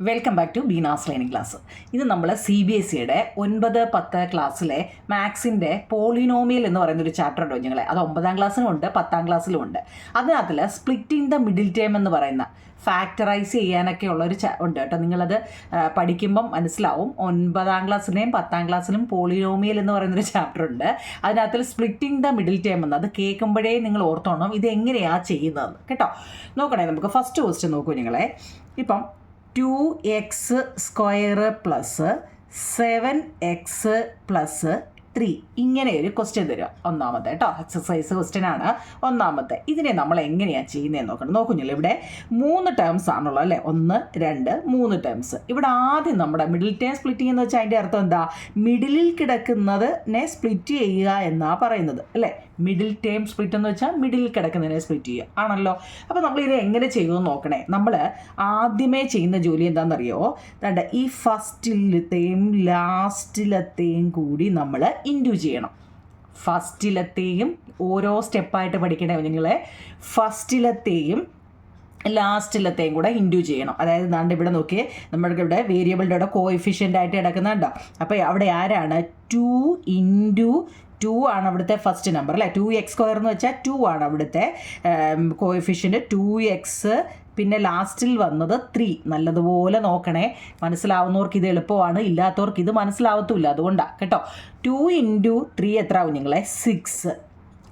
Welcome back to Beena's learning class. ഇത് നമ്മൾ CBSEയുടെ 9-10 ക്ലാസ്സിലെ മാത്സിൻ്റെ പോളിനോമിയൽ എന്ന് പറയുന്നൊരു ചാപ്റ്റർ ഉണ്ടോ നിങ്ങളെ, അത് 9ാം ക്ലാസ്സിലും ഉണ്ട് 10ാം ക്ലാസ്സിലും ഉണ്ട്. അതിനകത്തിൽ സ്പ്ലിറ്റിംഗ് ദ മിഡിൽ ടേം എന്ന് പറയുന്ന ഫാക്ടറൈസ് ചെയ്യാനൊക്കെ ഉള്ളൊരു ഉണ്ട് കേട്ടോ. നിങ്ങളത് പഠിക്കുമ്പം മനസ്സിലാവും. 9ാം ക്ലാസ്സിലെയും 10ാം ക്ലാസ്സിലും പോളിനോമിയൽ എന്ന് പറയുന്നൊരു ചാപ്റ്റർ ഉണ്ട്. അതിനകത്തിൽ സ്പ്ലിറ്റിംഗ് ദ മിഡിൽ ടേം എന്ന്, അത് കേൾക്കുമ്പോഴേ നിങ്ങൾ ഓർത്തോണം ഇത് എങ്ങനെയാണ് ചെയ്യുന്നതെന്ന് കേട്ടോ. നോക്കണേ, നമുക്ക് ഫസ്റ്റ് ക്വസ്റ്റ്യൻ നോക്കൂ നിങ്ങളെ. ഇപ്പം 2x² പ്ലസ് 7x പ്ലസ് 3 ഇങ്ങനെ ഒരു ക്വസ്റ്റ്യൻ തരിക. ഒന്നാമത്തെ കേട്ടോ, എക്സസൈസ് ക്വസ്റ്റ്യൻ ആണ് ഒന്നാമത്തെ. ഇതിനെ നമ്മൾ എങ്ങനെയാണ് ചെയ്യുന്നതെന്ന് നോക്കണം. നോക്കുന്നില്ല, ഇവിടെ 3 ടേംസ് ആണുള്ളത് അല്ലേ, 1 2 3 ടേംസ്. ഇവിടെ ആദ്യം നമ്മുടെ മിഡിൽ ടേം സ്പ്ലിറ്റിംഗ് എന്ന് വെച്ചാൽ അതിൻ്റെ അർത്ഥം എന്താ, മിഡിലിൽ കിടക്കുന്നതിനെ സ്പ്ലിറ്റ് ചെയ്യുക എന്നാണ് പറയുന്നത് അല്ലേ. മിഡിൽ ടേം സ്പ്ലിറ്റ് എന്ന് വെച്ചാൽ മിഡിലിൽ കിടക്കുന്നതിനെ സ്പ്ലിറ്റ് ചെയ്യുക ആണല്ലോ. അപ്പോൾ നമ്മളിത് എങ്ങനെ ചെയ്യുമെന്ന് നോക്കണേ. നമ്മൾ ആദ്യമേ ചെയ്യുന്ന ജോലി എന്താണെന്നറിയോ, വേണ്ട ഈ ഫസ്റ്റിലത്തെയും ലാസ്റ്റിലത്തെയും കൂടി നമ്മൾ ഇൻഡു ചെയ്യണം. ഫസ്റ്റിലത്തെയും ഓരോ സ്റ്റെപ്പായിട്ട് പഠിക്കണേ നിങ്ങളെ. ഫസ്റ്റിലത്തെയും ലാസ്റ്റിലത്തെയും കൂടെ ഇൻഡു ചെയ്യണം. അതായത് നാണ്ട് ഇവിടെ നോക്കിയേ, നമ്മൾക്ക് ഇവിടെ വേരിയബിളിൻ്റെ ഇവിടെ കോഎഫിഷ്യൻ്റ് ആയിട്ട് കിടക്കുന്നുണ്ടോ. അപ്പോൾ അവിടെ ആരാണ്, 2 × 2 ആണ് അവിടുത്തെ ഫസ്റ്റ് നമ്പർ അല്ലേ. 2x² എന്ന് വെച്ചാൽ 2 ആണ് അവിടുത്തെ കോഎഫിഷ്യൻ്റ്. 2x പിന്നെ ലാസ്റ്റിൽ വന്നത് 3. നല്ലതുപോലെ നോക്കണേ, മനസ്സിലാവുന്നവർക്ക് ഇത് എളുപ്പമാണ്, ഇല്ലാത്തവർക്ക് ഇത് മനസ്സിലാവത്തുമില്ല, അതുകൊണ്ടാണ് കേട്ടോ. 2 × 3 എത്ര ആവും നിങ്ങളെ, 6.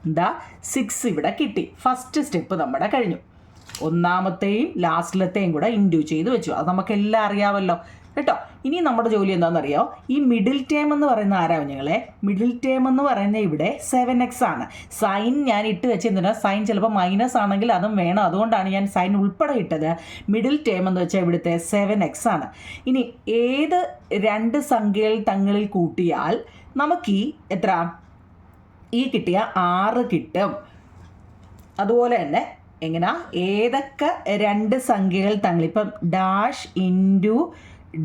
എന്താ 6 ഇവിടെ കിട്ടി. ഫസ്റ്റ് സ്റ്റെപ്പ് നമ്മുടെ കഴിഞ്ഞു. ഒന്നാമത്തെയും ലാസ്റ്റിലത്തെയും കൂടെ ഇൻഡു ചെയ്ത് വെച്ചു. അത് നമുക്കെല്ലാം അറിയാമല്ലോ കേട്ടോ. ഇനി നമ്മുടെ ജോലി എന്താണെന്നറിയോ, ഈ മിഡിൽ ടേം എന്ന് പറയുന്ന ആരാവും ഞങ്ങളെ, മിഡിൽ ടേം എന്ന് പറയുന്ന ഇവിടെ 7x ആണ്. സൈൻ ഞാൻ ഇട്ട് വെച്ചെന്തിനാ, സൈൻ ചിലപ്പോൾ മൈനസ് ആണെങ്കിൽ അതും വേണം, അതുകൊണ്ടാണ് ഞാൻ സൈൻ ഉൾപ്പെടെ ഇട്ടത്. മിഡിൽ ടേം എന്ന് വെച്ചാൽ ഇവിടുത്തെ 7x ആണ്. ഇനി ഏത് 2 സംഖ്യകൾ തങ്ങളിൽ കൂട്ടിയാൽ നമുക്ക് എത്ര, ഈ കിട്ടിയ 6 കിട്ടും. അതുപോലെ തന്നെ എങ്ങനെയാ, ഏതൊക്കെ 2 സംഖ്യകൾ തങ്ങളിൽ, ഇപ്പം dash into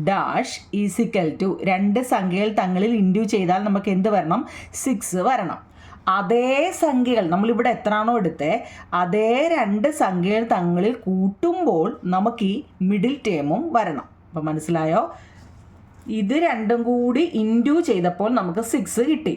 dash is equal to 2 സംഖ്യകൾ തങ്ങളിൽ ഇൻഡ്യൂ ചെയ്താൽ നമുക്ക് എന്ത് വരണം, 6 വരണം. അതേ സംഖ്യകൾ നമ്മളിവിടെ എത്രയാണോ എടുത്തത്, അതേ 2 സംഖ്യകൾ തങ്ങളിൽ കൂട്ടുമ്പോൾ നമുക്ക് ഈ മിഡിൽ ടേമും വരണം. അപ്പം മനസ്സിലായോ, ഇത് രണ്ടും കൂടി ഇൻഡ്യൂ ചെയ്തപ്പോൾ നമുക്ക് 6 കിട്ടി.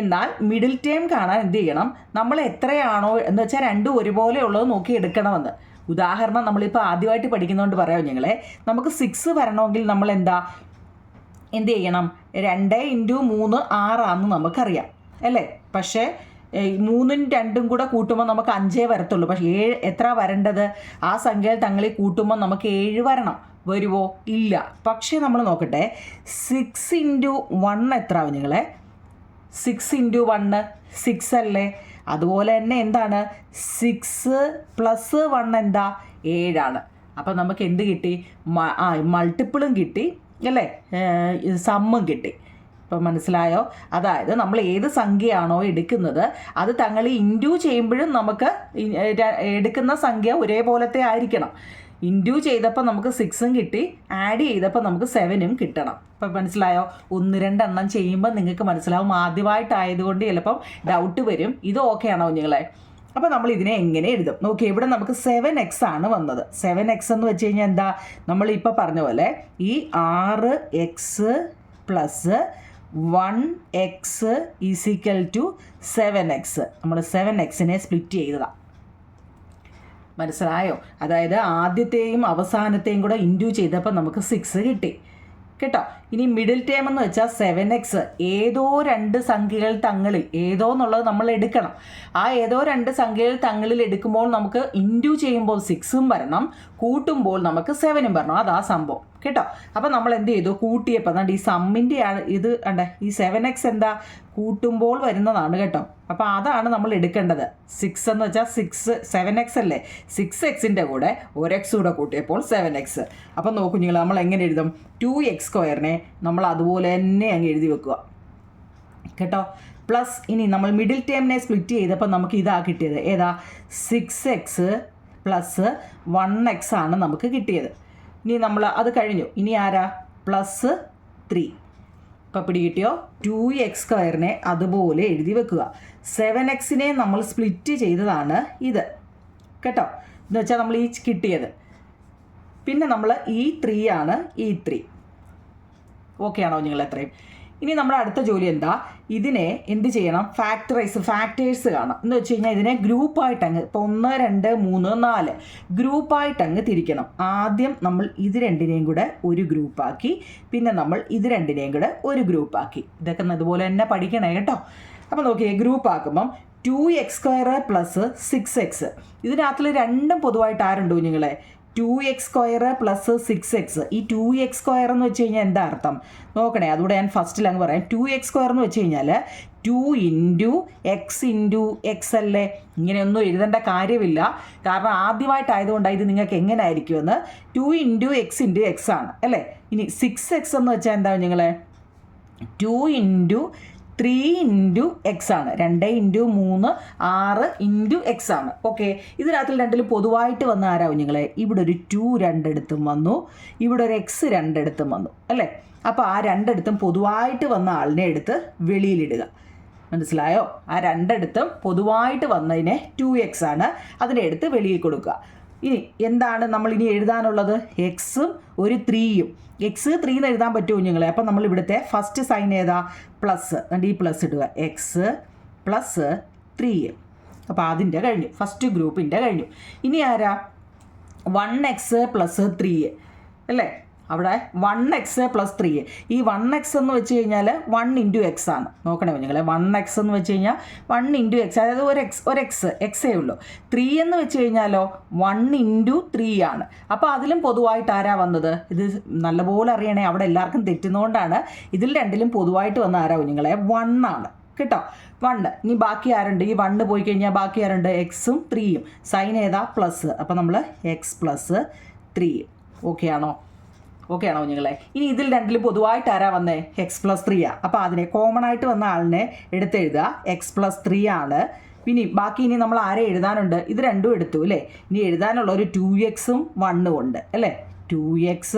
എന്നാൽ മിഡിൽ ടേം കാണാൻ എന്ത് ചെയ്യണം, നമ്മൾ എത്രയാണോ എന്ന് വെച്ചാൽ 2 ഒരുപോലെ ഉള്ളത് നോക്കി എടുക്കണമെന്ന്. ഉദാഹരണം നമ്മളിപ്പോൾ ആദ്യമായിട്ട് പഠിക്കുന്നതുകൊണ്ട് പറയാം ഞങ്ങളെ, നമുക്ക് 6 വരണമെങ്കിൽ നമ്മൾ എന്ത് ചെയ്യണം, 2 × 3 6 ആണെന്ന് നമുക്കറിയാം അല്ലേ. പക്ഷേ 3ഉം 2ഉം കൂടെ കൂട്ടുമ്പോൾ നമുക്ക് 5 വരത്തുള്ളൂ. പക്ഷേ 7 എത്ര വരേണ്ടത്, ആ സംഖ്യകൾ തങ്ങളിൽ കൂട്ടുമ്പോൾ നമുക്ക് 7 വരണം. വരുമോ, ഇല്ല. പക്ഷേ നമ്മൾ നോക്കട്ടെ, 6 × 1 എത്ര ആവും നിങ്ങളെ, 6 × 1 6 അല്ലേ. അതുപോലെ തന്നെ എന്താണ്, 6 + 1 എന്താ, 7 ആണ്. അപ്പം നമുക്ക് എന്ത് കിട്ടി, മൾട്ടിപ്പിളും കിട്ടി അല്ലേ, സമ്മും കിട്ടി. ഇപ്പം മനസ്സിലായോ. അതായത് നമ്മൾ ഏത് സംഖ്യയാണോ എടുക്കുന്നത് അത് തങ്ങൾ ഇൻഡ്യൂ ചെയ്യുമ്പോഴും നമുക്ക് എടുക്കുന്ന സംഖ്യ ഒരേപോലത്തെ ആയിരിക്കണം. ഇൻഡ്യൂ ചെയ്തപ്പോൾ നമുക്ക് 6ഉം കിട്ടി, ആഡ് ചെയ്തപ്പോൾ നമുക്ക് 7ഉം കിട്ടണം. ഇപ്പം മനസ്സിലായോ. 1-2 എണ്ണം ചെയ്യുമ്പോൾ നിങ്ങൾക്ക് മനസ്സിലാവും. ആദ്യമായിട്ടായതുകൊണ്ട് ചിലപ്പം ഡൗട്ട് വരും. ഇത് ഓക്കെ ആണോ നിങ്ങളെ. അപ്പോൾ നമ്മൾ ഇതിനെ എങ്ങനെ എഴുതും നോക്കി. ഇവിടെ നമുക്ക് 7x ആണ് വന്നത്. 7x എന്ന് വെച്ച് കഴിഞ്ഞാൽ എന്താ, നമ്മളിപ്പോൾ പറഞ്ഞ പോലെ ഈ 6x + 1x = 7x. നമ്മൾ 7xനെ സ്പ്ലിറ്റ് ചെയ്തതാണ്. മനസ്സിലായോ. അതായത് ആദ്യത്തെയും അവസാനത്തെയും കൂടെ ഇൻഡ്യൂ ചെയ്തപ്പോൾ നമുക്ക് 6 കിട്ടി കേട്ടോ. ഇനി മിഡിൽ ടേം എന്ന് വെച്ചാൽ 7x ഏതോ 2 സംഖ്യകൾ തങ്ങളിൽ, ഏതോ എന്നുള്ളത് നമ്മൾ എടുക്കണം. ആ ഏതോ 2 സംഖ്യകൾ തങ്ങളിൽ എടുക്കുമ്പോൾ നമുക്ക് ഇൻഡ്യൂ ചെയ്യുമ്പോൾ 6ഉം വരണം, കൂട്ടുമ്പോൾ നമുക്ക് 7ഉം വരണം. അതാ സംഭവം കേട്ടോ. അപ്പം നമ്മൾ എന്ത് ചെയ്തു, കൂട്ടിയപ്പോൾ അതുകൊണ്ട് ഈ സമ്മിൻ്റെ ആണ് ഇത് കണ്ടേ, ഈ 7x എന്താ കൂട്ടുമ്പോൾ വരുന്നതാണ് കേട്ടോ. അപ്പോൾ അതാണ് നമ്മൾ എടുക്കേണ്ടത്. 6 എന്ന് വെച്ചാൽ 7x അല്ലേ, 6xൻ്റെ കൂടെ 1x കൂടെ കൂട്ടിയപ്പോൾ 7x. അപ്പം നോക്കൂ നിങ്ങൾ, നമ്മൾ എങ്ങനെ എഴുതും, 2x² നമ്മൾ അതുപോലെ തന്നെ അങ്ങ് എഴുതി വെക്കുക കേട്ടോ. പ്ലസ് ഇനി നമ്മൾ മിഡിൽ ടേമിനെ സ്പ്ലിറ്റ് ചെയ്തപ്പോൾ നമുക്ക് ഇതാ കിട്ടിയത്, ഏതാ, 6x + 1x ആണ് നമുക്ക് കിട്ടിയത്. ഇനി നമ്മൾ അത് കഴിഞ്ഞു, ഇനി ആരാ, +3. ഇപ്പോൾ പിടി കിട്ടിയോ. 2x² അതുപോലെ എഴുതി വെക്കുക. 7xനെ നമ്മൾ സ്പ്ലിറ്റ് ചെയ്തതാണ് ഇത് കേട്ടോ. എന്ന് വെച്ചാൽ നമ്മൾ ഈ കിട്ടിയത് പിന്നെ നമ്മൾ E3 ആണ് E3. ഓക്കെ ആണോ നിങ്ങൾ എത്രയും? ഇനി നമ്മുടെ അടുത്ത ജോലി എന്താ? ഇതിനെ എന്ത് ചെയ്യണം? ഫാക്ടേഴ്സ് കാണാം. എന്ന് വെച്ച് കഴിഞ്ഞാൽ ഇതിനെ ഗ്രൂപ്പായിട്ടങ്ങ്, ഇപ്പോൾ 1, 2, 3, 4 ഗ്രൂപ്പായിട്ടങ്ങ് തിരിക്കണം. ആദ്യം നമ്മൾ ഇത് രണ്ടിനെയും കൂടെ ഒരു ഗ്രൂപ്പാക്കി, പിന്നെ നമ്മൾ ഇത് രണ്ടിനെയും കൂടെ ഒരു ഗ്രൂപ്പാക്കി. ഇതൊക്കെ അതുപോലെ തന്നെ പഠിക്കണേ കേട്ടോ. അപ്പോൾ നോക്കിയേ, ഗ്രൂപ്പ് ആക്കുമ്പം 2x² + 6x. ഇതിനകത്തിൽ രണ്ടും പൊതുവായിട്ട് ആരുണ്ടോ നിങ്ങളെ? 2x² + 6x. ഈ 2x² എന്ന് വെച്ച് കഴിഞ്ഞാൽ എന്താ അർത്ഥം നോക്കണേ, അതുകൂടെ ഞാൻ ഫസ്റ്റിൽ അങ്ങ് പറയാം. 2x² എന്ന് വെച്ച് കഴിഞ്ഞാൽ 2 × x × x അല്ലേ? ഇങ്ങനെയൊന്നും എഴുതേണ്ട കാര്യമില്ല, കാരണം ആദ്യമായിട്ടായതുകൊണ്ടാണ്. ഇത് നിങ്ങൾക്ക് എങ്ങനെ ആയിരിക്കുമെന്ന് 2 × x × x ആണ് അല്ലേ? ഇനി 6x എന്ന് വെച്ചാൽ എന്താ നിങ്ങളെ? 2 × 3 × x ആണ്. 2 × 3 6 × x ആണ്. ഓക്കെ, ഇതിനകത്തിൽ രണ്ടിലും പൊതുവായിട്ട് വന്ന ആരാവും നിങ്ങളെ? ഇവിടെ ഒരു 2 രണ്ടിടത്തും വന്നു, ഇവിടെ ഒരു x രണ്ടിടത്തും വന്നു അല്ലേ? അപ്പോൾ ആ രണ്ടിടത്തും പൊതുവായിട്ട് വന്ന ആളിനെ എടുത്ത് വെളിയിലിടുക. മനസ്സിലായോ? ആ രണ്ടിടത്തും പൊതുവായിട്ട് വന്നതിനെ 2x ആണ്, അതിനെ എടുത്ത് വെളിയിൽ കൊടുക്കുക. ഇനി എന്താണ് നമ്മൾ ഇനി എഴുതാനുള്ളത്? എക്സും ഒരു 3യും. x 3 എന്ന് എഴുതാൻ പറ്റുമോ നിങ്ങളെ? അപ്പം നമ്മൾ ഇവിടുത്തെ ഫസ്റ്റ് സൈൻ ഏതാ? പ്ലസ്. ഈ പ്ലസ് ഇടുക, x + 3. അപ്പോൾ അതിൻ്റെ കഴിഞ്ഞു, ഫസ്റ്റ് ഗ്രൂപ്പിൻ്റെ കഴിഞ്ഞു. ഇനി ആരാ? 1x + 3 അല്ലേ? അവിടെ 1x + 3. ഈ 1x എന്ന് വെച്ച് കഴിഞ്ഞാൽ 1 × x ആണ്. നോക്കണേ നിങ്ങൾ, 1x എന്ന് വെച്ച് കഴിഞ്ഞാൽ 1 × x, അതായത് ഒരു എക്സേ ഉള്ളൂ. 3 എന്ന് വെച്ച് കഴിഞ്ഞാലോ 1 × 3 ആണ്. അപ്പോൾ അതിലും പൊതുവായിട്ട് ആരാ വന്നത്? ഇത് നല്ലപോലെ അറിയണേ, അവിടെ എല്ലാവർക്കും തെറ്റുന്നതുകൊണ്ടാണ്. ഇതിൽ രണ്ടിലും പൊതുവായിട്ട് വന്ന ആരാവും നിങ്ങളെ? 1 ആണ് കേട്ടോ, 1. ഇനി ബാക്കി ആരുണ്ട്? ഈ 1 പോയി കഴിഞ്ഞാൽ ബാക്കി ആരുണ്ട്? എക്സും 3യും. സൈൻ ഏതാ? പ്ലസ്. അപ്പോൾ നമ്മൾ x + 3. ഓക്കെ ആണോ? ഓക്കെ ആണോ നിങ്ങളെ? ഇനി ഇതിൽ രണ്ടിലും പൊതുവായിട്ട് ആരാ വന്നേ? x + 3 ആണ്. അപ്പോൾ അതിനെ കോമൺ ആയിട്ട് വന്ന ആളിനെ എടുത്തെഴുതുക, x + 3 ആണ്. പിന്നെ ബാക്കി ഇനി നമ്മൾ ആരെ എഴുതാനുണ്ട്? ഇത് രണ്ടും എടുത്തു അല്ലേ? ഇനി എഴുതാനുള്ള ഒരു 2xഉം 1ഉം ഉണ്ട് അല്ലേ? 2x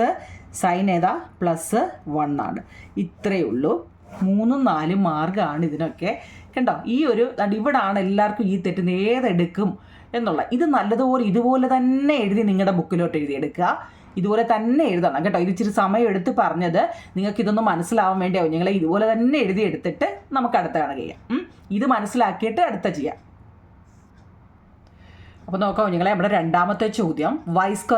സൈൻ ഏതാ? +1 ആണ്. ഇത്രയേ ഉള്ളൂ. 3ഉം 4ഉം മാർഗ്ഗമാണ് ഇതിനൊക്കെ. കണ്ടോ? ഈ ഒരു ഇവിടാണ് എല്ലാവർക്കും ഈ തെറ്റുന്ന ഏതെടുക്കും എന്നുള്ള. ഇത് നല്ലതുപോലെ ഇതുപോലെ തന്നെ എഴുതി നിങ്ങളുടെ ബുക്കിലോട്ട് എഴുതിയെടുക്കുക. ഇതുപോലെ തന്നെ എഴുതണം കേട്ടോ. ഇത് ഇച്ചിരി സമയം എടുത്ത് പറഞ്ഞത് നിങ്ങൾക്ക് ഇതൊന്ന് മനസ്സിലാവാൻ വേണ്ടിയാവും. ഞങ്ങൾ ഇതുപോലെ തന്നെ എഴുതിയെടുത്തിട്ട് നമുക്ക് അടുത്ത കണക്ക് ചെയ്യാം. ഇത് മനസ്സിലാക്കിയിട്ട് അടുത്ത ചെയ്യാം. അപ്പോൾ നോക്കാം നിങ്ങളെ, നമ്മുടെ രണ്ടാമത്തെ ചോദ്യം y² -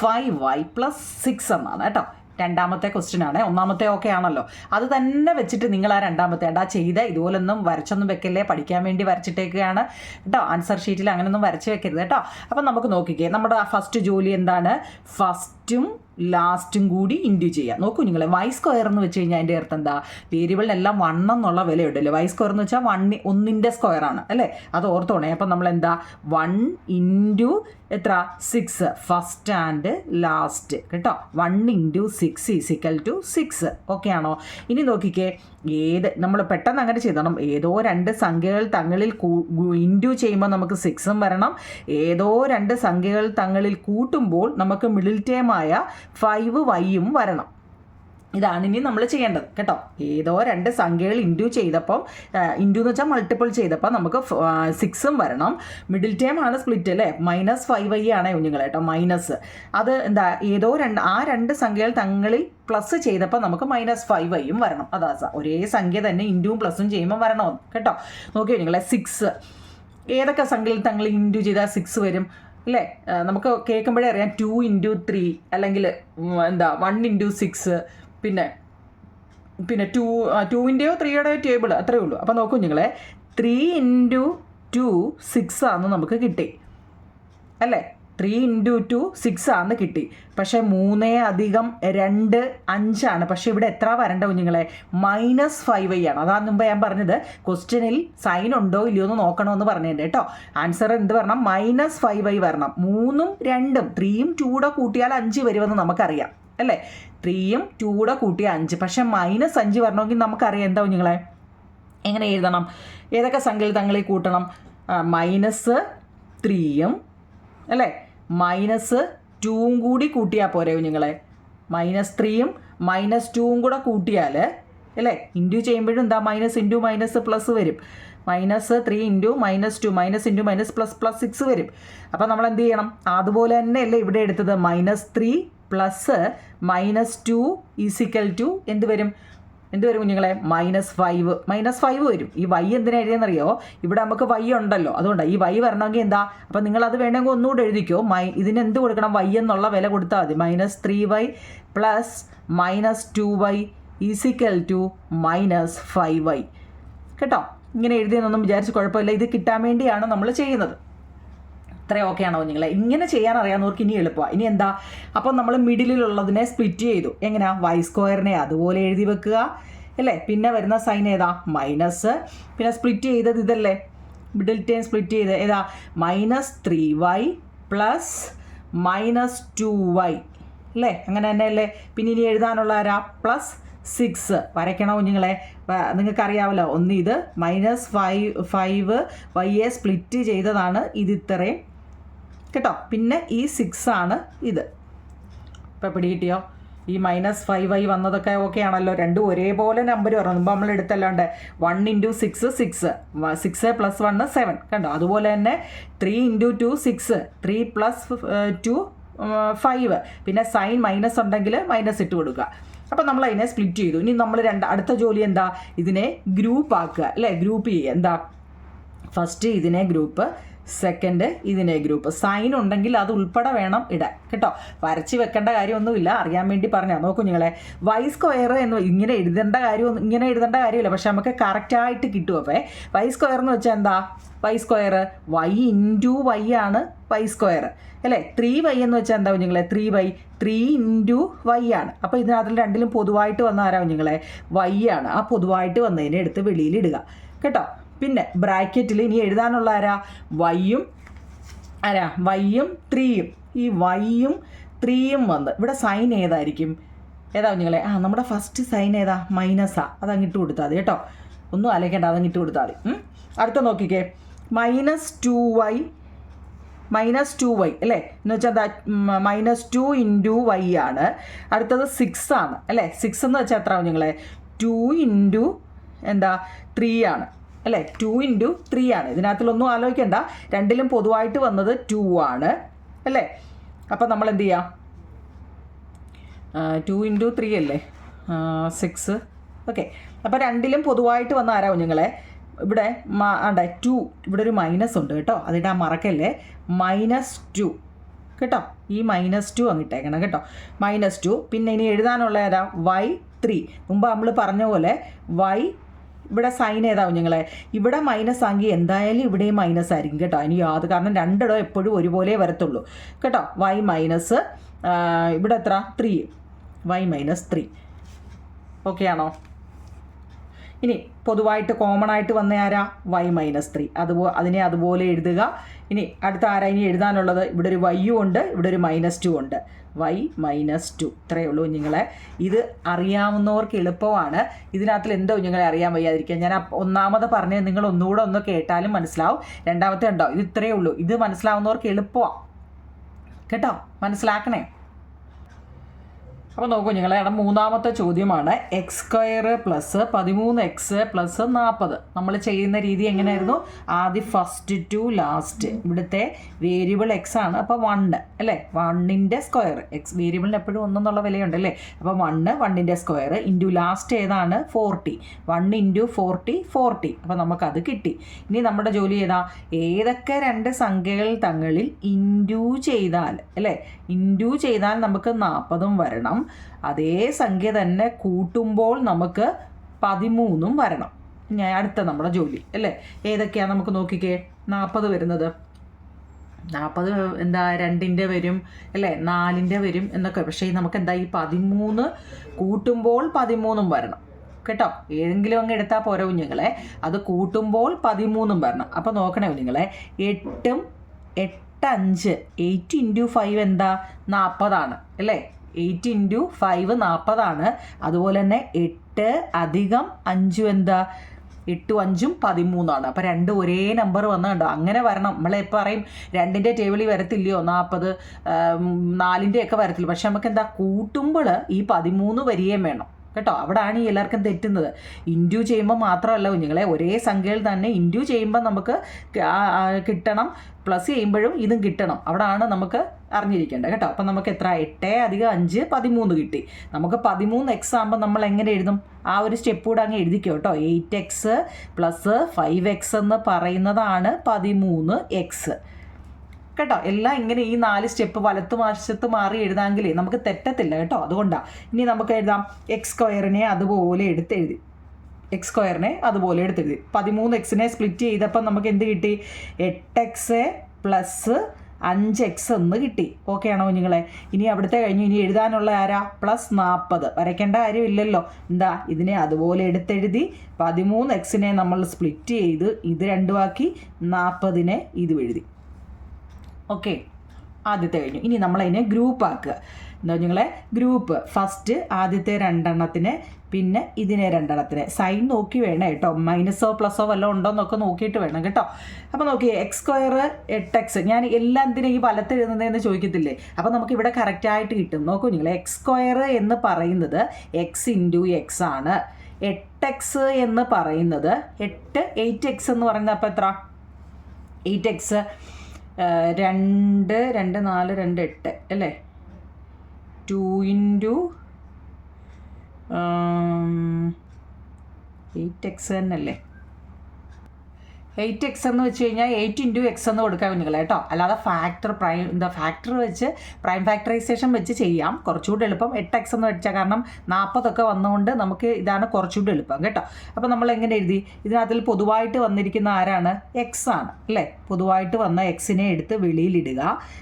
5y + 6 എന്നാണ് കേട്ടോ. രണ്ടാമത്തെ ക്വസ്റ്റ്യൻ ആണ്. ഒന്നാമത്തെ ഓക്കെ ആണല്ലോ, അത് തന്നെ വെച്ചിട്ട് നിങ്ങൾ ആ രണ്ടാമത്തെ ചെയ്ത ഇതുപോലൊന്നും വരച്ചൊന്നും വെക്കല്ലേ, പഠിക്കാൻ വേണ്ടി വരച്ചിട്ടേക്കുകയാണ് കേട്ടോ. ആൻസർ ഷീറ്റിൽ അങ്ങനെയൊന്നും വരച്ച് വെക്കരുത് കേട്ടോ. അപ്പം നമുക്ക് നോക്കിക്കേ, നമ്മുടെ ഫസ്റ്റ് ജോലി എന്താണ്? ഫസ്റ്റും ലാസ്റ്റും കൂടി ഇൻഡ്യൂ ചെയ്യുക. നോക്കൂ നിങ്ങൾ, y² എന്ന് വെച്ച് കഴിഞ്ഞാൽ അതിൻ്റെ അർത്ഥം എന്താ? വേരിയബിളിനെല്ലാം 1 എന്നുള്ള വിലയുണ്ടല്ലോ. y² എന്ന് വെച്ചാൽ 1ൻ്റെ സ്ക്വയറാണ് അല്ലേ? അത് ഓർത്തോണേ. അപ്പം നമ്മൾ എന്താ? 1 × എത്ര? 6. ഫസ്റ്റ് ആൻഡ് ലാസ്റ്റ് കേട്ടോ. 1 × 6 = 6. ഓക്കെ ആണോ? ഇനി നോക്കിക്കേ, നമ്മൾ പെട്ടെന്ന് അങ്ങനെ ചെയ്തണം. ഏതോ 2 സംഖ്യകൾ തങ്ങളിൽ ഇൻഡ്യൂ ചെയ്യുമ്പോൾ നമുക്ക് 6ഉം വരണം. ഏതോ 2 സംഖ്യകൾ തങ്ങളിൽ കൂട്ടുമ്പോൾ നമുക്ക് മിഡിൽ ടേമായ 5y വരണം. ഇതാണ് ഇനി നമ്മൾ ചെയ്യേണ്ടത് കേട്ടോ. ഏതോ 2 സംഖ്യകൾ ഇൻഡ്യൂ ചെയ്തപ്പോൾ, ഇൻഡ്യൂ എന്ന് വെച്ചാൽ മൾട്ടിപ്പിൾ ചെയ്തപ്പോൾ നമുക്ക് 6ഉം വരണം. മിഡിൽ ടേം ആണ് സ്പ്ലിറ്റ് അല്ലേ? -5y ആണ് കുഞ്ഞുങ്ങൾ കേട്ടോ. മൈനസ് അത് എന്താ? ഏതോ 2 സംഖ്യകൾ തങ്ങളിൽ പ്ലസ് ചെയ്തപ്പോൾ നമുക്ക് -5y വരണം. അതാ ഒരേ സംഖ്യ തന്നെ ഇൻഡ്യൂവും പ്ലസും ചെയ്യുമ്പോൾ വരണമെന്ന് കേട്ടോ. നോക്കിയോ നിങ്ങളെ, 6 ഏതൊക്കെ സംഖ്യകൾ തങ്ങളിൽ ഇൻഡ്യൂ ചെയ്താൽ 6 വരും അല്ലേ? നമുക്ക് കേൾക്കുമ്പോഴേ അറിയാം. 2 × 3 അല്ലെങ്കിൽ എന്താ 1 × 6, പിന്നെ 2ൻ്റെയോ 3യുടെയോ ടേബിൾ, അത്രയേ ഉള്ളൂ. അപ്പോൾ നോക്കൂ നിങ്ങളെ, 3 × 2 6 ആണെന്ന് നമുക്ക് കിട്ടി അല്ലേ? 3 × 2 6 ആണെന്ന് കിട്ടി. പക്ഷേ 3 + 2 5 ആണ്. പക്ഷേ ഇവിടെ എത്ര വരണ്ട കുഞ്ഞുങ്ങളെ? -5y ആണ്. അതാണ് മുമ്പ് ഞാൻ പറഞ്ഞത്, ക്വസ്റ്റ്യനിൽ സൈൻ ഉണ്ടോ ഇല്ലയോ എന്ന് നോക്കണമെന്ന് പറഞ്ഞിട്ടുണ്ട് കേട്ടോ. ആൻസർ എന്ത് വരണം? -5y വരണം. 3ഉം 2ഉം 3യും 2 കൂട്ടിയാൽ 5 വരുമെന്ന് നമുക്കറിയാം അല്ലേ? 3യും 2 കൂട്ടിയാൽ 5. പക്ഷേ -5 വരണമെങ്കിൽ നമുക്കറിയാം എന്താ കുഞ്ഞുങ്ങളെ? എങ്ങനെ എഴുതണം? ഏതൊക്കെ സംഖ്യകൾ തങ്ങളിൽ കൂട്ടണം? -3യും അല്ലേ -2ഉം കൂടി കൂട്ടിയാൽ പോരെ കുഞ്ഞുങ്ങളെ? -3യും -2ഉം കൂടെ കൂട്ടിയാൽ അല്ലേ? ഇൻഡ്യൂ ചെയ്യുമ്പോഴും എന്താ? -× -+ വരും. -3 into -2 minus into minus plus plus 6 വരും. അപ്പോൾ നമ്മൾ എന്ത് ചെയ്യണം? അതുപോലെ തന്നെയല്ലേ ഇവിടെ എടുത്തത്. -3 പ്ലസ് -2 ഈസിക്കൽ ടു എന്ത് വരും കുഞ്ഞുങ്ങളെ? -5 വരും. ഈ y എന്തിനാ എഴുതിയെന്നറിയോ? ഇവിടെ നമുക്ക് y ഉണ്ടല്ലോ, അതുകൊണ്ടാണ്. ഈ y വരണമെങ്കിൽ എന്താ? അപ്പം നിങ്ങളത് വേണമെങ്കിൽ ഒന്നുകൂടെ എഴുതിക്കോ. ഇതിന് എന്ത് കൊടുക്കണം? y എന്നുള്ള വില കൊടുത്താൽ മതി. -3y plus -2y is equal to -5y. കേട്ടോ? ഇങ്ങനെ എഴുതിയെന്നൊന്നും വിചാരിച്ച് കുഴപ്പമില്ല. ഇത് കിട്ടാൻ വേണ്ടിയാണ് നമ്മൾ ചെയ്യുന്നത്. ഇത്രയും ഓക്കെ ആണോ നിങ്ങളെ? ഇങ്ങനെ ചെയ്യാൻ അറിയാവുന്നവർക്ക് ഇനി എളുപ്പമാണ്. ഇനി എന്താ? അപ്പം നമ്മൾ മിഡിലുള്ളതിനെ സ്പ്ലിറ്റ് ചെയ്തു. എങ്ങനെയാ? y² അതുപോലെ എഴുതി വെക്കുക അല്ലേ? പിന്നെ വരുന്ന സൈൻ ഏതാ? മൈനസ്. പിന്നെ സ്പ്ലിറ്റ് ചെയ്തത് ഇതല്ലേ, മിഡിൽ ടേം സ്പ്ലിറ്റ് ചെയ്ത് ഏതാ? -3y പ്ലസ് -2y അല്ലേ? അങ്ങനെ തന്നെ അല്ലേ? പിന്നെ ഇനി എഴുതാനുള്ള ആരാ? +6 വരയ്ക്കണോ കുഞ്ഞുങ്ങളെ? നിങ്ങൾക്കറിയാമല്ലോ, ഒന്ന് ഇത് -5 y സ്പ്ലിറ്റ് ചെയ്തതാണ് ഇത് ഇത്രയും കേട്ടോ. പിന്നെ ഈ 6 ആണ് ഇത്. ഇപ്പോൾ പിടികിട്ടിയോ? ഈ -5y വന്നതൊക്കെ ഓക്കെ ആണല്ലോ. രണ്ടും ഒരേപോലെ നമ്പർ പറഞ്ഞു. മുമ്പ് നമ്മൾ എടുത്തല്ലാണ്ട് 1 × 6 6 6 + 1 7 കണ്ടോ? അതുപോലെ തന്നെ 3 × 2 6 3 + 2 5. പിന്നെ സൈൻ മൈനസ് ഉണ്ടെങ്കിൽ മൈനസ് ഇട്ട് കൊടുക്കുക. അപ്പോൾ നമ്മൾ അതിനെ സ്പ്ലിറ്റ് ചെയ്തു. ഇനി നമ്മൾ അടുത്ത ജോലി എന്താ? ഇതിനെ ഗ്രൂപ്പ് ആക്കുക അല്ലേ? ഗ്രൂപ്പ് ചെയ്യുക. എന്താ? ഫസ്റ്റ് ഇതിനെ ഗ്രൂപ്പ്, സെക്കൻഡ് ഇതിനെ ഗ്രൂപ്പ്. സൈൻ ഉണ്ടെങ്കിൽ അത് ഉൾപ്പെടെ വേണം ഇടാൻ കേട്ടോ. വരച്ച് വെക്കേണ്ട കാര്യമൊന്നുമില്ല, അറിയാൻ വേണ്ടി പറഞ്ഞാൽ. നോക്കൂ നിങ്ങളെ, y² എന്ന് ഇങ്ങനെ എഴുതേണ്ട കാര്യമില്ല, പക്ഷെ നമുക്ക് കറക്റ്റായിട്ട് കിട്ടും. അപ്പോൾ y² എന്ന് വെച്ചാൽ എന്താ? y² y ഇൻറ്റു y ആണ് y² അല്ലേ? 3y എന്ന് വെച്ചാൽ എന്താ കുഞ്ഞുങ്ങളെ? 3y 3 ഇൻറ്റു y ആണ്. അപ്പോൾ ഇതിനകത്തിൽ രണ്ടിലും പൊതുവായിട്ട് വന്ന ആരാ കുഞ്ഞുങ്ങളെ? y ആണ്. ആ പൊതുവായിട്ട് വന്നതിനെ എടുത്ത് വെളിയിലിടുക കേട്ടോ. പിന്നെ ബ്രാക്കറ്റിൽ ഇനി എഴുതാനുള്ള ആരാ? y-യും 3യും. ഈ y-യും 3യും വന്ന് ഇവിടെ സൈൻ ഏതായിരിക്കും? ഏതാ കുഞ്ഞുങ്ങളെ? നമ്മുടെ ഫസ്റ്റ് സൈൻ ഏതാ? മൈനസാ. അതങ്ങിട്ട് കൊടുത്താൽ മതി കേട്ടോ. ഒന്നും ആലോചിക്കേണ്ട, അതങ്ങിട്ട് കൊടുത്താൽ മതി. അടുത്ത നോക്കിക്കേ, -2y അല്ലേ? എന്ന് വെച്ചാൽ എന്താ? -2 ഇൻറ്റു y ആണ്. അടുത്തത് 6 ആണ് അല്ലേ? 6 എന്ന് വെച്ചാൽ എത്ര കുഞ്ഞുങ്ങളെ? 2 ഇൻറ്റു എന്താ? 3 ആണ് അല്ലേ? 2 ഇൻറ്റു 3 ആണ്. ഇതിനകത്തിലൊന്നും ആലോചിക്കേണ്ട, രണ്ടിലും പൊതുവായിട്ട് വന്നത് 2 ആണ് അല്ലേ? അപ്പം നമ്മൾ എന്ത് ചെയ്യാം? 2 ഇൻറ്റു 3 അല്ലേ? 6. ഓക്കെ. അപ്പോൾ രണ്ടിലും പൊതുവായിട്ട് വന്ന ആരാ കുഞ്ഞുങ്ങളെ? ഇവിടെ 2 ഇവിടെ ഒരു മൈനസ് ഉണ്ട് കേട്ടോ, അതിടാൻ മറക്കല്ലേ. -2 കേട്ടോ. ഈ -2 അങ്ങിട്ടേക്കണം കേട്ടോ. -2. പിന്നെ ഇനി എഴുതാനുള്ള ഏതാ? y3. മുമ്പ് നമ്മൾ പറഞ്ഞ പോലെ y ഇവിടെ സൈൻ ഏതാ കുഞ്ഞുങ്ങളെ? ഇവിടെ മൈനസ് ആണെങ്കിൽ എന്തായാലും ഇവിടെയും മൈനസ് ആയിരിക്കും കേട്ടോ. ഇനി കാരണം രണ്ടിടം എപ്പോഴും ഒരുപോലെ വരത്തുള്ളൂ കേട്ടോ. y- ഇവിടെ എത്ര? 3. y-3 ഓക്കെ ആണോ? ഇനി പൊതുവായിട്ട് കോമൺ ആയിട്ട് വന്ന ആരാ? y-3. അതിനെ അതുപോലെ എഴുതുക. ഇനി അടുത്ത ആരാ ഇനി എഴുതാനുള്ളത്? ഇവിടെ ഒരു y ഉണ്ട്, ഇവിടെ ഒരു -2 ഉണ്ട്. y-2 ഇത്രയേ ഉള്ളൂ കുഞ്ഞുങ്ങളെ. ഇത് അറിയാവുന്നവർക്ക് എളുപ്പമാണ്. ഇതിനകത്തിൽ എന്തോ കുഞ്ഞുങ്ങളെ അറിയാൻ വയ്യാതിരിക്കുക. ഞാൻ ഒന്നാമത് പറഞ്ഞത് നിങ്ങൾ ഒന്നുകൂടെ ഒന്ന് കേട്ടാലും മനസ്സിലാവും. രണ്ടാമത്തെ ഉണ്ടോ? ഇത് ഇത്രയേ ഉള്ളൂ. ഇത് മനസ്സിലാവുന്നവർക്ക് എളുപ്പമാണ് കേട്ടോ. മനസ്സിലാക്കണേ. അപ്പോൾ നോക്കൂ നിങ്ങളെ, അവിടെ മൂന്നാമത്തെ ചോദ്യമാണ്. x² + 13x + 40. നമ്മൾ ചെയ്യുന്ന രീതി എങ്ങനെയായിരുന്നു? ആദ്യം ഫസ്റ്റ് ടു ലാസ്റ്റ്. ഇവിടുത്തെ വേരിയബിൾ x ആണ്, അപ്പോൾ 1 അല്ലേ? 1ൻ്റെ സ്ക്വയർ. എക്സ് വേരിയബിളിന് എപ്പോഴും 1 എന്നുള്ള വിലയുണ്ട് അല്ലേ? അപ്പോൾ 1ൻ്റെ സ്ക്വയർ ഇൻറ്റു ലാസ്റ്റ് ഏതാണ്? 40. 1 × 40 അപ്പോൾ നമുക്കത് കിട്ടി. ഇനി നമ്മുടെ ജോലി ഏതാ? ഏതൊക്കെ രണ്ട് സംഖ്യകൾ തങ്ങളിൽ ഇൻറ്റു ചെയ്താൽ അല്ലേ? ഇൻറ്റു ചെയ്താൽ നമുക്ക് 40 വരണം. അതേ സംഖ്യ തന്നെ കൂട്ടുമ്പോൾ നമുക്ക് 13 വരണം. ഞാൻ അടുത്ത നമ്മുടെ ജോലി അല്ലേ? ഏതൊക്കെയാണ് നമുക്ക് നോക്കിക്കേ. 40 വരുന്നത് 40 എന്താ? 2ൻ്റെ വരും അല്ലേ? 4ൻ്റെ വരും എന്നൊക്കെ. പക്ഷേ നമുക്ക് എന്താ? ഈ 13 കൂട്ടുമ്പോൾ 13 വരണം കേട്ടോ. ഏതെങ്കിലും അങ്ങ് എടുത്താൽ പോരാ കുഞ്ഞുങ്ങളെ, അത് കൂട്ടുമ്പോൾ 13 വരണം. അപ്പോൾ നോക്കണേ കുഞ്ഞുങ്ങളെ, 8 5 8 × 5 എന്താ? 40 ആണ് അല്ലേ? 8 × 5 40 അതുപോലെ തന്നെ 8 + 5 എന്താ? 8 × 5 13 അപ്പോൾ രണ്ട് ഒരേ നമ്പർ വന്നു കണ്ടോ. അങ്ങനെ വരണം. നമ്മളെപ്പോൾ പറയും 2ൻ്റെ ടേബിളിൽ വരത്തില്ലയോ 40, 4ൻ്റെ ഒക്കെ വരത്തില്ല. പക്ഷെ നമുക്ക് എന്താ? കൂട്ടുമ്പോൾ ഈ 13 വരികയും വേണം കേട്ടോ. അവിടെയാണ് ഈ എല്ലാവർക്കും തെറ്റുന്നത്. ഇൻറ്റു ചെയ്യുമ്പോൾ മാത്രമല്ല കുഞ്ഞുങ്ങളെ, ഒരേ സംഖ്യയിൽ തന്നെ ഇൻറ്റു ചെയ്യുമ്പോൾ നമുക്ക് കിട്ടണം, പ്ലസ് ചെയ്യുമ്പോഴും ഇതും കിട്ടണം. അവിടെയാണ് നമുക്ക് അറിഞ്ഞിരിക്കേണ്ടത് കേട്ടോ. അപ്പം നമുക്ക് എത്ര 8 + 5 13 കിട്ടി. നമുക്ക് 13x ആകുമ്പോൾ നമ്മൾ എങ്ങനെ എഴുതും? ആ ഒരു സ്റ്റെപ്പ് കൂടെ അങ്ങ് എഴുതിക്കോ കേട്ടോ. 8x + 5x എന്ന് പറയുന്നതാണ് 13x കേട്ടോ. എല്ലാം ഇങ്ങനെ ഈ 4 സ്റ്റെപ്പ് വലത്തുവശത്ത് മാറി എഴുതാമെങ്കിൽ നമുക്ക് തെറ്റത്തില്ല കേട്ടോ. അതുകൊണ്ടാണ്. ഇനി നമുക്ക് എഴുതാം x² അതുപോലെ എടുത്തെഴുതി. x² അതുപോലെ എടുത്തെഴുതി. 13x സ്പ്ലിറ്റ് ചെയ്തപ്പോൾ നമുക്ക് എന്ത് കിട്ടി? 8x + 5x എന്ന് കിട്ടി. ഓക്കെ ആണോ കുഞ്ഞുങ്ങളെ? ഇനി അവിടുത്തെ കഴിഞ്ഞു. ഇനി എഴുതാനുള്ള ആരാ? +40. വരയ്ക്കേണ്ട കാര്യമില്ലല്ലോ. എന്താ, ഇതിനെ അതുപോലെ എടുത്തെഴുതി. 13x നമ്മൾ സ്പ്ലിറ്റ് ചെയ്ത് ഇത് രണ്ടുമാക്കി 40 ഇതും എഴുതി. ഓക്കെ, ആദ്യത്തെ കഴിഞ്ഞു. ഇനി നമ്മളതിനെ ഗ്രൂപ്പ് ആക്കുക. എന്താ കുഞ്ഞുങ്ങളെ? ഗ്രൂപ്പ് ഫസ്റ്റ് ആദ്യത്തെ 2 പിന്നെ ഇതിനെ 2 സൈൻ നോക്കി വേണം കേട്ടോ. മൈനസോ പ്ലസോ വല്ലതും ഉണ്ടോയെന്നൊക്കെ നോക്കിയിട്ട് വേണം കേട്ടോ. അപ്പോൾ നോക്കി x² 8x. ഞാൻ എല്ലാം എന്തിനാ ഈ വലത്ത് എഴുതുന്നതെന്ന് ചോദിക്കത്തില്ലേ? അപ്പോൾ നമുക്ക് ഇവിടെ കറക്റ്റായിട്ട് കിട്ടും. നോക്കൂ കുഞ്ഞുങ്ങളെ, x² എന്ന് പറയുന്നത് x × x ആണ്. 8x എന്ന് പറയുന്നത് 8x എന്ന് പറയുന്നത് അപ്പോൾ എത്ര? 8x 2 2 4 2 8 അല്ലേ? 2 × 8x തന്നെയല്ലേ? 8x എന്ന് വെച്ച് കഴിഞ്ഞാൽ 8 × x എന്ന് കൊടുക്കാൻ കുഞ്ഞുങ്ങളെ കേട്ടോ. അല്ലാതെ ഫാക്ടർ വെച്ച് പ്രൈം ഫാക്ടറൈസേഷൻ വെച്ച് ചെയ്യാം. കുറച്ചുകൂടി എളുപ്പം 8x എന്ന് വെച്ചാൽ, കാരണം 40 വന്നുകൊണ്ട് നമുക്ക് ഇതാണ് കുറച്ചുകൂടി എളുപ്പം കേട്ടോ. അപ്പോൾ നമ്മൾ എങ്ങനെ എഴുതി? ഇതിനകത്തിൽ പൊതുവായിട്ട് വന്നിരിക്കുന്ന ആരാണ്? x ആണ് അല്ലേ? പൊതുവായിട്ട് വന്ന x എടുത്ത് വെളിയിലിടുക.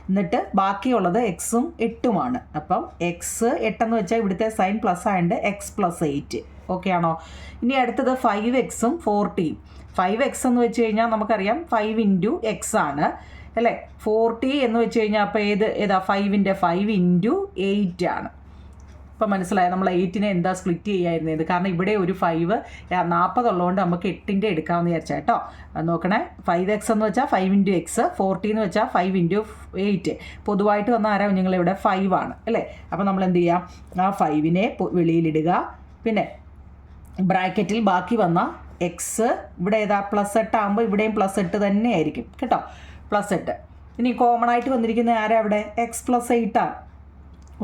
എന്നിട്ട് ബാക്കിയുള്ളത് x ഉം 8 ആണ്. അപ്പം x 8 എന്ന് വെച്ചാൽ ഇവിടുത്തെ സൈൻ പ്ലസ് ആയതുകൊണ്ട് x + 8. ഓക്കെ ആണോ? ഇനി അടുത്തത് 5x ഉം 14. 5x എന്ന് വെച്ച് കഴിഞ്ഞാൽ നമുക്കറിയാം 5 × x ആണ് അല്ലേ? 40 എന്ന് വെച്ച് കഴിഞ്ഞാൽ അപ്പോൾ ഏതാ? 5 × 8 ആണ്. ഇപ്പം മനസ്സിലായി നമ്മൾ 8 എന്താ സ്പ്ലിറ്റ് ചെയ്യായിരുന്നത്? കാരണം ഇവിടെ ഒരു 5 40 ഉള്ളതുകൊണ്ട് നമുക്ക് 8 എടുക്കാമെന്ന് വിചാരിച്ചാൽ കേട്ടോ. നോക്കണേ, 5x എന്ന് വെച്ചാൽ 5 × x, 40 എന്ന് വെച്ചാൽ 5 × 8. പൊതുവായിട്ട് വന്ന ആരാ നിങ്ങളിവിടെ? 5 ആണ് അല്ലേ? അപ്പോൾ നമ്മൾ എന്ത് ചെയ്യാം? ആ 5 വെളിയിലിടുക. പിന്നെ ബ്രാക്കറ്റിൽ ബാക്കി വന്ന x ഇവിടെ ഏതാ? +8 ആകുമ്പോൾ ഇവിടെയും +8 തന്നെ ആയിരിക്കും കേട്ടോ. +8. ഇനി കോമൺ ആയിട്ട് വന്നിരിക്കുന്ന ആരാ അവിടെ? x + 8 ആണ്.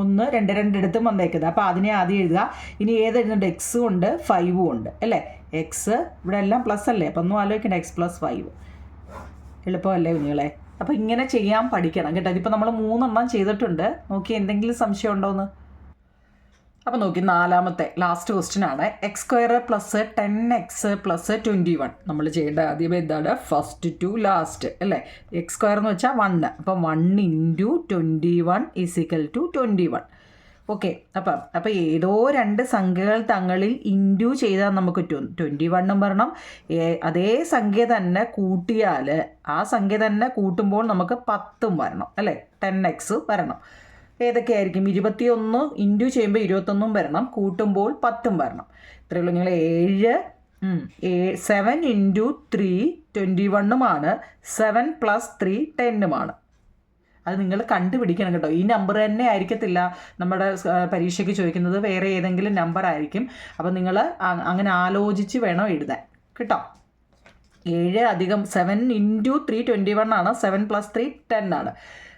1 2 2 വന്നേക്കുന്നത്. അപ്പോൾ അതിനെ ആദ്യം എഴുതുക. ഇനി ഏത് എഴുതുന്നുണ്ട്? x ഉണ്ട് 5 ഉണ്ട് അല്ലേ? x ഇവിടെ എല്ലാം പ്ലസ് അല്ലേ? അപ്പം ഒന്നും ആലോചിക്കണ്ട. x + 5 എളുപ്പമല്ലേ കുഞ്ഞുങ്ങളെ? അപ്പോൾ ഇങ്ങനെ ചെയ്യാൻ പഠിക്കണം കേട്ടോ. ഇതിപ്പോൾ നമ്മൾ 3 ചെയ്തിട്ടുണ്ട്. നോക്കി എന്തെങ്കിലും സംശയം ഉണ്ടോയെന്ന്. അപ്പോൾ നോക്കി, 4ാമത്തെ ലാസ്റ്റ് ക്വസ്റ്റ്യൻ ആണ്. x² + 10x + 21. നമ്മൾ ചെയ്യേണ്ട ആദ്യമേ എന്താണ്? ഫസ്റ്റ് ടു ലാസ്റ്റ് അല്ലേ? x² എന്ന് വെച്ചാൽ 1. അപ്പം 1 × 21 = 21. ഓക്കെ. അപ്പം ഏതോ 2 സംഖ്യകൾ തങ്ങളിൽ ഇൻറ്റു ചെയ്താൽ നമുക്ക് 21 വരണം. അതേ സംഖ്യ തന്നെ കൂട്ടിയാൽ ആ സംഖ്യ തന്നെ കൂട്ടുമ്പോൾ നമുക്ക് 10 വരണം അല്ലേ? 10x വരണം. ഏതൊക്കെയായിരിക്കും? 21 ഇൻറ്റു ചെയ്യുമ്പോൾ 21 വരണം, കൂട്ടുമ്പോൾ 10 വരണം. ഇത്രയുള്ളൂ നിങ്ങൾ. 7 × 3 21 7 + 3 10 അത് നിങ്ങൾ കണ്ടുപിടിക്കണം കേട്ടോ. ഈ നമ്പർ തന്നെ ആയിരിക്കത്തില്ല നമ്മുടെ പരീക്ഷയ്ക്ക് ചോദിക്കുന്നത്, വേറെ ഏതെങ്കിലും നമ്പർ ആയിരിക്കും. അപ്പോൾ നിങ്ങൾ അങ്ങനെ ആലോചിച്ച് വേണം എഴുതാൻ കേട്ടോ. 7 + 7 × 3 21 ആണ്. 7 + 3 10 ആണ്.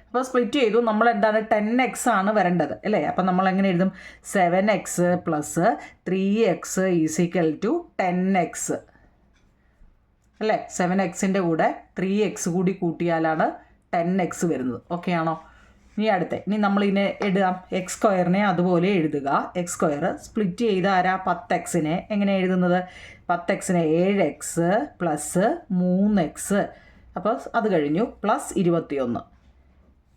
അപ്പോൾ സ്പ്ലിറ്റ് ചെയ്തു. നമ്മൾ എന്താണ്? 10x ആണ് വരേണ്ടത് അല്ലേ? അപ്പം നമ്മൾ എങ്ങനെ എഴുതും? 7x + 3x = 10x അല്ലേ? 7xൻ്റെ കൂടെ 3x കൂടി കൂട്ടിയാലാണ് 10x വരുന്നത്. ഓക്കെ ആണോ? ഇനി നമ്മളിതിനെ എഴുതാം. x² അതുപോലെ എഴുതുക. x² സ്പ്ലിറ്റ് ചെയ്ത് ആരാ? 10x എങ്ങനെ എഴുതുന്നത്? 10x 7x + 3x. അപ്പോൾ അത് കഴിഞ്ഞു. +21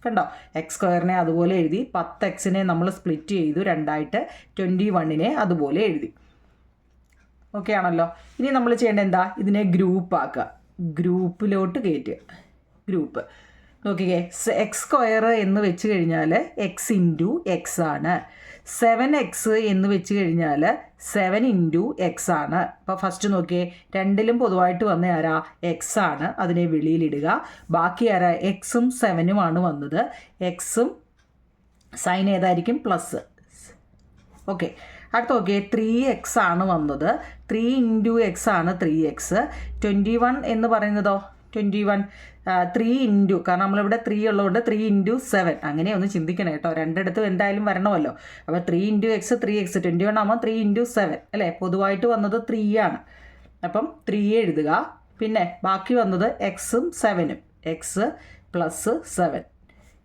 കണ്ടോ? x² അതുപോലെ എഴുതി. 10x നമ്മൾ സ്പ്ലിറ്റ് ചെയ്തു 2ആയിട്ട്. 21 അതുപോലെ എഴുതി. ഓക്കെ ആണല്ലോ? ഇനി നമ്മൾ ചെയ്യേണ്ടത് എന്താ? ഇതിനെ ഗ്രൂപ്പ് ആക്കുക. ഗ്രൂപ്പിലോട്ട് കയറ്റുക. ഗ്രൂപ്പ് നോക്കിക്കേ. x² എന്ന് വെച്ച് കഴിഞ്ഞാൽ x × x ആണ്. 7x എന്ന് വെച്ച് കഴിഞ്ഞാൽ 7 × x ആണ്. അപ്പോൾ ഫസ്റ്റ് നോക്കിയേ, 2ലും പൊതുവായിട്ട് വന്ന ആരാ? x ആണ്. അതിനെ വെളിയിലിടുക. ബാക്കി ആരാ? x ഉം 7ഉം ആണ് വന്നത്. x ഉം സൈൻ ഏതായിരിക്കും? പ്ലസ്. ഓക്കെ. അടുത്ത് നോക്കിയേ 3x ആണ് വന്നത്. 3 ഇൻറ്റു എക്സ് ആണ് 3x. 21 എന്ന് പറയുന്നതോ 21 3 ഇൻറ്റു, കാരണം നമ്മളിവിടെ 3 ഉള്ളതുകൊണ്ട് 3 ഇൻറ്റു 7 അങ്ങനെ ഒന്ന് ചിന്തിക്കണം കേട്ടോ, രണ്ടിടത്തും എന്തായാലും വരണമല്ലോ. അപ്പോൾ 3 ഇൻറ്റു എക്സ് 3x, 21 ആകുമ്പോൾ 3 ഇൻറ്റു 7 അല്ലേ. പൊതുവായിട്ട് വന്നത് 3 ആണ്. അപ്പം 3 എഴുതുക. പിന്നെ ബാക്കി വന്നത് എക്സും 7ഉം, എക്സ് പ്ലസ് 7.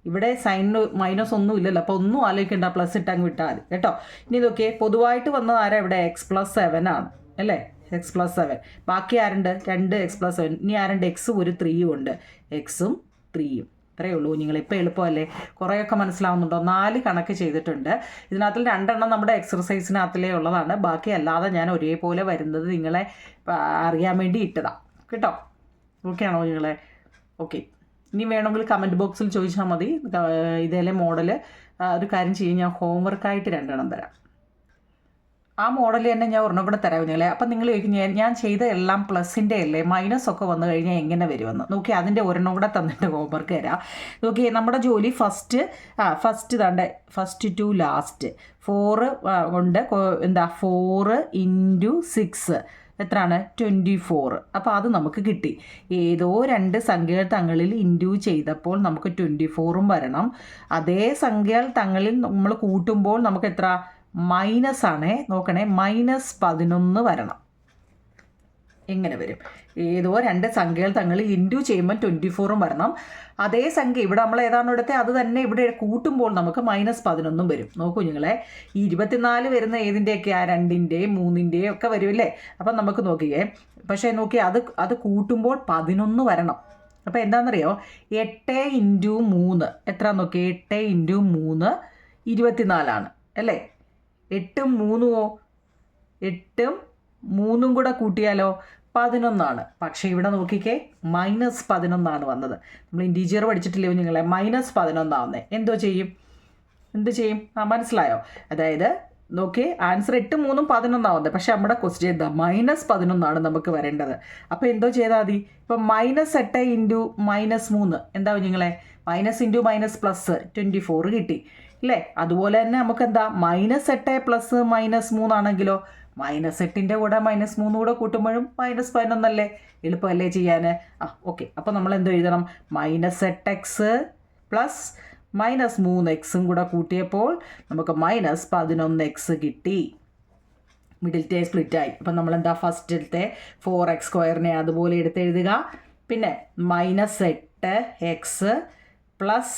ഇവിടെ സൈനിന് മൈനസ് ഒന്നും ഇല്ലല്ലോ, അപ്പോൾ ഒന്നും ആലോചിക്കേണ്ട, പ്ലസ് ഇട്ടങ്ങ് വിട്ടാൽ മതി കേട്ടോ. ഇനി നോക്കിയേ, പൊതുവായിട്ട് വന്നത് ആരാ ഇവിടെ, എക്സ് പ്ലസ് 7 ആണ് അല്ലേ, എക്സ് പ്ലസ് 7. ബാക്കി ആരുണ്ട്, 2x പ്ലസ് 7. ഇനി ആരുണ്ട്, എക്സും ഒരു 3യും ഉണ്ട്, എക്സും 3യും. ഇത്രയേ ഉള്ളൂ നിങ്ങൾ. ഇപ്പോൾ എളുപ്പമല്ലേ, കുറേയൊക്കെ മനസ്സിലാവുന്നുണ്ടോ? 4 കണക്ക് ചെയ്തിട്ടുണ്ട്. ഇതിനകത്തിൽ 2 നമ്മുടെ എക്സർസൈസിനകത്തിലേ ഉള്ളതാണ്, ബാക്കി അല്ലാതെ ഞാൻ ഒരേപോലെ വരുന്നത് നിങ്ങളെ അറിയാൻ വേണ്ടി ഇട്ടതാണ് കേട്ടോ. ഓക്കെ ആണോ നിങ്ങളെ? ഓക്കെ. ഇനി വേണമെങ്കിൽ കമൻറ്റ് ബോക്സിൽ ചോദിച്ചാൽ മതി. ഇതേലെ മോഡൽ ഒരു കാര്യം ചെയ്യും, ഞാൻ ഹോംവർക്കായിട്ട് 2 തരാം. ആ മോഡൽ തന്നെ ഞാൻ ഒരെണ്ണം കൂടെ തരാം നിങ്ങളെ. അപ്പം നിങ്ങൾ ചോദിക്കും, ഞാൻ ചെയ്ത എല്ലാം പ്ലസിൻ്റെ അല്ലേ, മൈനസ് ഒക്കെ വന്നു കഴിഞ്ഞാൽ എങ്ങനെ വരുമെന്ന് നോക്കി. അതിൻ്റെ ഒരെണ്ണം കൂടെ തന്നിട്ട് ഹോംവർക്ക് തരാം. നോക്കി, നമ്മുടെ ജോലി ഫസ്റ്റ് തണ്ട ഫസ്റ്റ് ടു ലാസ്റ്റ് 4 കൊണ്ട് എന്താ 4 ഇൻറ്റു 6 എത്രയാണ്, 24. അപ്പോൾ അത് നമുക്ക് കിട്ടി. ഏതോ 2 സംഖ്യകൾ തങ്ങളിൽ ഇൻറ്റു ചെയ്തപ്പോൾ നമുക്ക് 24ഉം വരണം. അതേ സംഖ്യകൾ തങ്ങളിൽ നമ്മൾ കൂട്ടുമ്പോൾ നമുക്ക് എത്ര, മൈനസ് ആണേ, നോക്കണേ, -11 വരണം. എങ്ങനെ വരും? ഏതോ 2 സംഖ്യകൾ തങ്ങൾ ഇൻറ്റു ചെയ്യുമ്പോൾ 24ഉം വരണം. അതേ സംഖ്യ ഇവിടെ നമ്മൾ ഏതാണ് എടുത്തത്, അത് തന്നെ ഇവിടെ കൂട്ടുമ്പോൾ നമുക്ക് -11 വരും. നോക്കൂ നിങ്ങളെ, ഈ 24 വരുന്ന ഏതിൻ്റെയൊക്കെയാണ്, 2ൻ്റെയും 3ൻ്റെയും ഒക്കെ വരുമല്ലേ. അപ്പം നമുക്ക് നോക്കിയേ, പക്ഷേ നോക്കി അത് കൂട്ടുമ്പോൾ 11 വരണം. അപ്പോൾ എന്താണെന്നറിയോ, 8 ഇൻറ്റു 3 എത്ര നോക്കി, 8 ഇൻറ്റു 3 24 അല്ലേ. 8ഉം 3ഉമോ, 8ഉം 3ഉം കൂടെ കൂട്ടിയാലോ 11. പക്ഷേ ഇവിടെ നോക്കിക്കേ, -11 വന്നത്. നമ്മൾ ഇൻറ്റീജർ പഠിച്ചിട്ടില്ലേ നിങ്ങളെ, -11 ആവുന്നത്. എന്ത് ചെയ്യും? മനസ്സിലായോ? അതായത് നോക്കിയേ, ആൻസർ 8ഉം 3ഉം 11 ആവുന്നത്. പക്ഷേ നമ്മുടെ ക്വസ്റ്റ്യൻ എന്താ, -11 നമുക്ക് വരേണ്ടത്. അപ്പോൾ എന്തോ ചെയ്താൽ മതി, ഇപ്പം -8 ഇൻറ്റു -3 എന്താവും നിങ്ങളെ, മൈനസ് ഇൻറ്റു മൈനസ് പ്ലസ് 24 കിട്ടി അല്ലേ. അതുപോലെ തന്നെ നമുക്ക് എന്താ, -8 പ്ലസ് -3 ആണെങ്കിലോ, -8ൻ്റെ കൂടെ -3 കൂടെ കൂട്ടുമ്പോഴും -11 അല്ലേ. എളുപ്പമല്ലേ ചെയ്യാൻ? ഓക്കെ. അപ്പോൾ നമ്മൾ എന്തോ എഴുതണം, -8x പ്ലസ് -3x കൂടെ കൂട്ടിയപ്പോൾ നമുക്ക് -11x കിട്ടി. മിഡിൽത്തെ സ്പ്ലിറ്റായി. അപ്പം നമ്മളെന്താ, ഫസ്റ്റിലത്തെ 4x² അതുപോലെ എടുത്തെഴുതുക. പിന്നെ -8x പ്ലസ്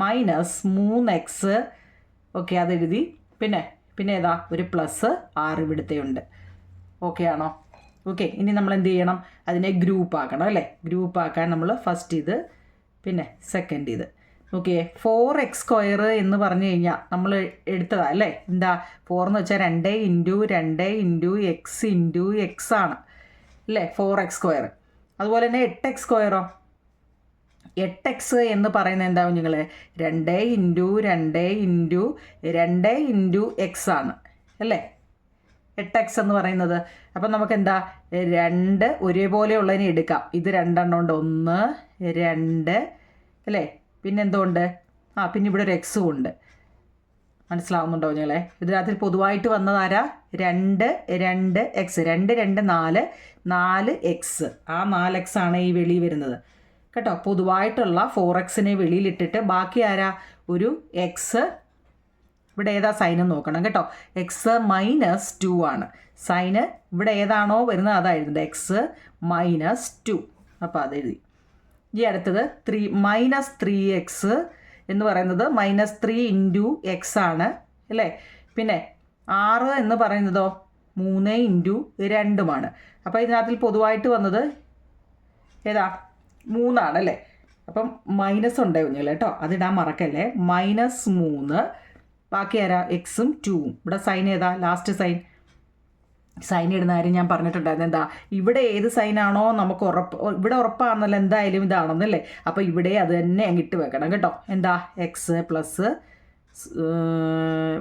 -3x, ഓക്കെ, അതെഴുതി. പിന്നെ ഏതാ, ഒരു പ്ലസ് 6 ഇവിടുത്തെ ഉണ്ട്. ഓക്കെ ആണോ? ഓക്കെ. ഇനി നമ്മൾ എന്ത് ചെയ്യണം, അതിനെ ഗ്രൂപ്പ് ആക്കണം അല്ലേ. ഗ്രൂപ്പ് ആക്കാൻ നമ്മൾ ഫസ്റ്റ് ഇത്, പിന്നെ സെക്കൻഡ് ഇത്. ഓക്കെ, 4x² എന്ന് പറഞ്ഞു കഴിഞ്ഞാൽ നമ്മൾ എടുത്തതാ അല്ലേ. എന്താ 4 എന്ന് വെച്ചാൽ 2 into 2 into X into X ആണ് അല്ലേ, 4x². അതുപോലെ തന്നെ 8x²ഓ, 8x എന്ന് പറയുന്നത് എന്താവും നിങ്ങൾ, 2 ഇൻറ്റു 2 ഇൻറ്റു 2 ഇൻറ്റു എക്സ് ആണ് അല്ലേ 8x എന്ന് പറയുന്നത്. അപ്പം നമുക്ക് എന്താ, 2 ഒരേപോലെ ഉള്ളതിനെ എടുക്കാം. ഇത് 2 ഉണ്ട്, 1 2 അല്ലേ. പിന്നെ എന്തുകൊണ്ട്, പിന്നെ ഇവിടെ ഒരു എക്സും ഉണ്ട്. മനസ്സിലാവുന്നുണ്ടോ നിങ്ങളെ? ഇതിനകത്ത് പൊതുവായിട്ട് വന്നതാരാ, 2 2x, 2 2 4 4x. ആ 4x ആണ് ഈ വെളി വരുന്നത് കേട്ടോ. പൊതുവായിട്ടുള്ള 4xനെ വെളിയിലിട്ടിട്ട് ബാക്കി ആരാ, ഒരു എക്സ്. ഇവിടെ ഏതാ സൈന് നോക്കണം കേട്ടോ. എക്സ് -2 ആണ് സൈന്. ഇവിടെ ഏതാണോ വരുന്നത് അതാ എഴുതുന്നത്, എക്സ് -2. അപ്പോൾ അതെഴുതി. ഈ അടുത്തത് -3x എന്ന് പറയുന്നത് -3 ഇൻറ്റു എക്സ് ആണ് അല്ലേ. പിന്നെ 6 എന്ന് പറയുന്നതോ 3 ഇൻറ്റു 2 അപ്പോൾ ഇതിനകത്തിൽ പൊതുവായിട്ട് വന്നത് ഏതാ, 3 ആണല്ലേ. അപ്പം മൈനസ് ഉണ്ടായിരുന്നു കേട്ടോ, അതിടാൻ മറക്കല്ലേ. -3, ബാക്കി ആരാ, എക്സും 2ഉം. ഇവിടെ സൈൻ ഏതാ, ലാസ്റ്റ് സൈൻ ഇടുന്ന കാര്യം ഞാൻ പറഞ്ഞിട്ടുണ്ടായിരുന്നു. എന്താ, ഇവിടെ ഏത് സൈനാണോ നമുക്ക് ഇവിടെ ഉറപ്പാണെന്നല്ലോ എന്തായാലും ഇതാണെന്നല്ലേ. അപ്പോൾ ഇവിടെ അത് തന്നെ അങ്ങിട്ട് വെക്കണം കേട്ടോ. എന്താ, എക്സ് പ്ലസ്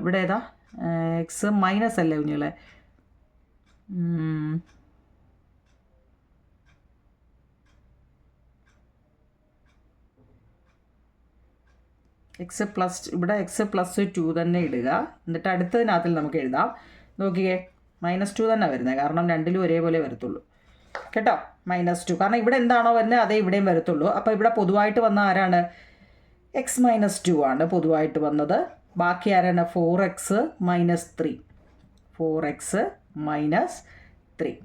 ഇവിടെ ഏതാ, എക്സ് മൈനസ് അല്ലേ കുഞ്ഞുങ്ങളെ. ഇവിടെ x+2 തന്നെ ഇടുക. എന്നിട്ട് അടുത്തതിനകത്തിൽ നമുക്ക് എഴുതാം. നോക്കിയേ, -2 തന്നെ വരുന്നത്, കാരണം രണ്ടിലും ഒരേപോലെ വരത്തുള്ളൂ കേട്ടോ. -2 കാരണം ഇവിടെ എന്താണോ വരുന്നത് അതേ ഇവിടെയും വരത്തുള്ളൂ. അപ്പോൾ ഇവിടെ പൊതുവായിട്ട് വന്ന ആരാണ്? x-2 ആണ് പൊതുവായിട്ട് വന്നത്. ബാക്കി ആരാണ്? 4x - 3. 4x - 3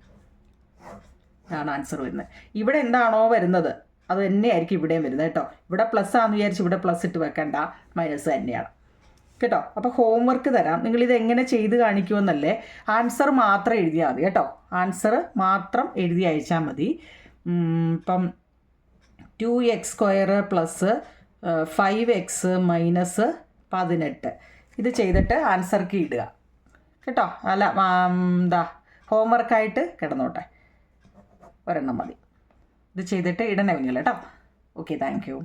ആണ് ആൻസർ വരുന്നത്. ഇവിടെ എന്താണോ വരുന്നത് അത് തന്നെയായിരിക്കും ഇവിടെയും വരുന്നത് കേട്ടോ. ഇവിടെ പ്ലസ് ആണെന്ന് വിചാരിച്ച് ഇവിടെ പ്ലസ് ഇട്ട് വെക്കണ്ട, മൈനസ് തന്നെയാണ് കേട്ടോ. അപ്പോൾ ഹോംവർക്ക് തരാം, നിങ്ങളിത് എങ്ങനെ ചെയ്ത് കാണിക്കുമെന്നല്ലേ. ആൻസർ മാത്രം എഴുതിയാൽ മതി കേട്ടോ. ആൻസർ മാത്രം എഴുതി അയച്ചാൽ മതി. ഇപ്പം 2x² + 5x - 18 ഇത് ചെയ്തിട്ട് ആൻസർ കീ ഇടുക കേട്ടോ. അല്ല ഹോംവർക്കായിട്ട് കിടന്നോട്ടെ, ഒരെണ്ണം മതി. ഇത് ചെയ്തിട്ട് ഇടണേ കുഞ്ഞല്ലേ കേട്ടോ. Okay, thank you.